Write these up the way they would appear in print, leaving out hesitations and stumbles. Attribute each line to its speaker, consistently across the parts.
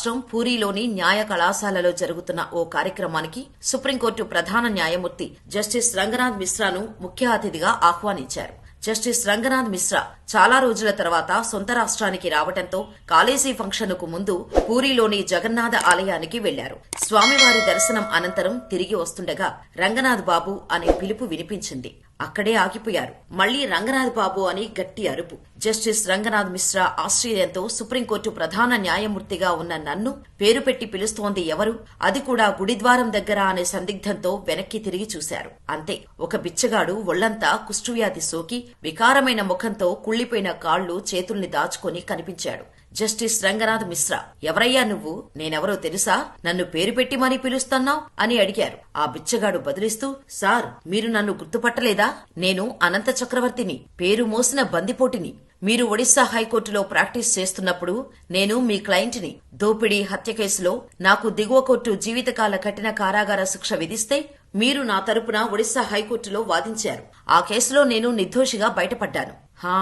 Speaker 1: రాష్ట్రం పూరీలోని న్యాయ కళాశాలలో జరుగుతున్న ఓ కార్యక్రమానికి సుప్రీంకోర్టు ప్రధాన న్యాయమూర్తి జస్టిస్ రంగనాథ్ మిశ్రాను ముఖ్య అతిథిగా ఆహ్వానించారు. జస్టిస్ రంగనాథ్ మిశ్రా చాలా రోజుల తర్వాత సొంత రాష్ట్రానికి రావడంతో కాలేజీ ఫంక్షన్కు ముందు పూరీలోని జగన్నాథ ఆలయానికి వెళ్లారు. స్వామివారి దర్శనం అనంతరం తిరిగి వస్తుండగా రంగనాథ్ బాబు అనే పిలుపు వినిపించింది. అక్కడే ఆగిపోయారు. మళ్లీ రంగనాథ్ బాబు అని గట్టి అరుపు. జస్టిస్ రంగనాథ్ మిశ్రా ఆశ్చర్యంతో సుప్రీంకోర్టు ప్రధాన న్యాయమూర్తిగా ఉన్న నన్ను పేరు పెట్టి పిలుస్తోంది ఎవరు, అది కూడా గుడిద్వారం దగ్గర అనే సందిగ్ధంతో వెనక్కి తిరిగి చూశారు. అంతే, ఒక బిచ్చగాడు ఒళ్లంతా కుష్ఠువ్యాధి సోకి వికారమైన ముఖంతో కుళ్లిపోయిన కాళ్లు చేతుల్ని దాచుకొని కనిపించాడు. జస్టిస్ రంగనాథ్ మిశ్రా, ఎవరయ్యా నువ్వు, నేనెవరో తెలుసా, నన్ను పేరు పెట్టి మరీ పిలుస్తున్నావ్ అని అడిగారు. ఆ బిచ్చగాడు బదులిస్తూ, సార్, మీరు నన్ను గుర్తుపట్టలేదా? నేను అనంత చక్రవర్తిని, పేరు మోసిన బందిపోటిని. మీరు ఒడిశా హైకోర్టులో ప్రాక్టీస్ చేస్తున్నప్పుడు నేను మీ క్లయింట్ని. దోపిడీ హత్య కేసులో నాకు దిగువ కోర్టు జీవితకాల కఠిన కారాగార శిక్ష విధిస్తే మీరు నా తరపున ఒడిశా హైకోర్టులో వాదించారు. ఆ కేసులో నేను నిర్దోషిగా బయటపడ్డాను. హా,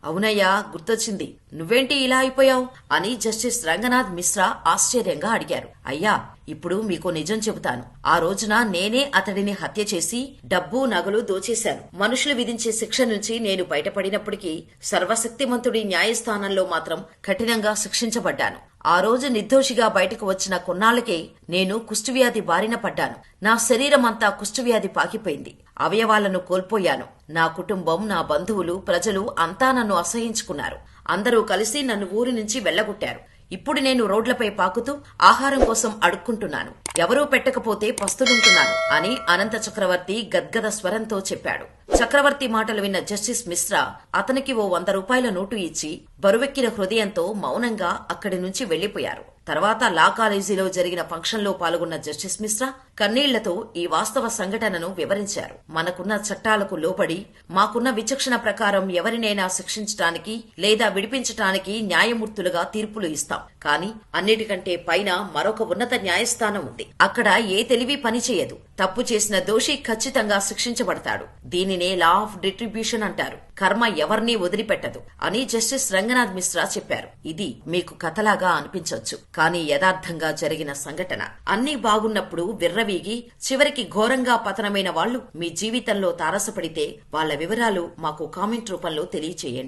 Speaker 1: అవునయ్యా, గుర్తొచ్చింది. నువ్వేంటి ఇలా అయిపోయావు అని జస్టిస్ రంగనాథ్ మిశ్రా ఆశ్చర్యంగా అడిగారు. అయ్యా, ఇప్పుడు మీకు నిజం చెబుతాను. ఆ రోజున నేనే అతడిని హత్య చేసి డబ్బు నగలు దోచేశాను. మనుషులు విధించే శిక్ష నుంచి నేను బయటపడినప్పటికీ సర్వశక్తిమంతుడి న్యాయస్థానంలో మాత్రం కఠినంగా శిక్షించబడ్డాను. ఆ రోజు నిర్దోషిగా బయటకు వచ్చిన కొన్నాళ్లకే నేను కుష్ఠవ్యాధి బారిన పడ్డాను. నా శరీరమంతా కుష్ఠవ్యాధి పాకిపోయింది. అవయవాలను కోల్పోయాను. నా కుటుంబం, నా బంధువులు, ప్రజలు అంతా నన్ను అసహించుకున్నారు. అందరూ కలిసి నన్ను ఊరి నుంచి వెళ్లగొట్టారు. ఇప్పుడు నేను రోడ్లపై పాకుతూ ఆహారం కోసం అడుక్కుంటున్నాను. ఎవరూ పెట్టకపోతే పస్తులుంటున్నాను అని అనంత చక్రవర్తి గద్గద స్వరంతో చెప్పాడు. చక్రవర్తి మాటలు విన్న జస్టిస్ మిశ్రా అతనికి ఓ 100 రూపాయల నోటు ఇచ్చి బరువెక్కిన హృదయంతో మౌనంగా అక్కడి నుంచి వెళ్లిపోయారు. తర్వాత లా కాలేజీలో జరిగిన ఫంక్షన్లో పాల్గొన్న జస్టిస్ మిశ్రా కన్నీళ్లతో ఈ వాస్తవ సంఘటనను వివరించారు. మనకున్న చట్టాలకు లోబడి మాకున్న విచక్షణ ప్రకారం ఎవరినైనా శిక్షించటానికి లేదా విడిపించటానికి న్యాయమూర్తులుగా తీర్పులు ఇస్తాం. కానీ అన్నిటికంటే పైన మరొక ఉన్నత న్యాయస్థానం ఉంది. అక్కడ ఏ తెలివి పనిచేయదు. తప్పు చేసిన దోషి ఖచ్చితంగా శిక్షించబడతాడు. దీనినే లా ఆఫ్ డిస్ట్రిబ్యూషన్ అంటారు. కర్మ ఎవరినీ వదిలిపెట్టదు అని జస్టిస్ రంగనాథ్ మిశ్రా చెప్పారు. ఇది మీకు కథలాగా అనిపించొచ్చు, కానీ యథార్థంగా జరిగిన సంఘటన. అన్నీ బాగున్నప్పుడు విర్రవీగి చివరికి ఘోరంగా పతనమైన వాళ్లు మీ జీవితంలో తారసపడితే వాళ్ల వివరాలు మాకు కామెంట్ రూపంలో తెలియచేయండి.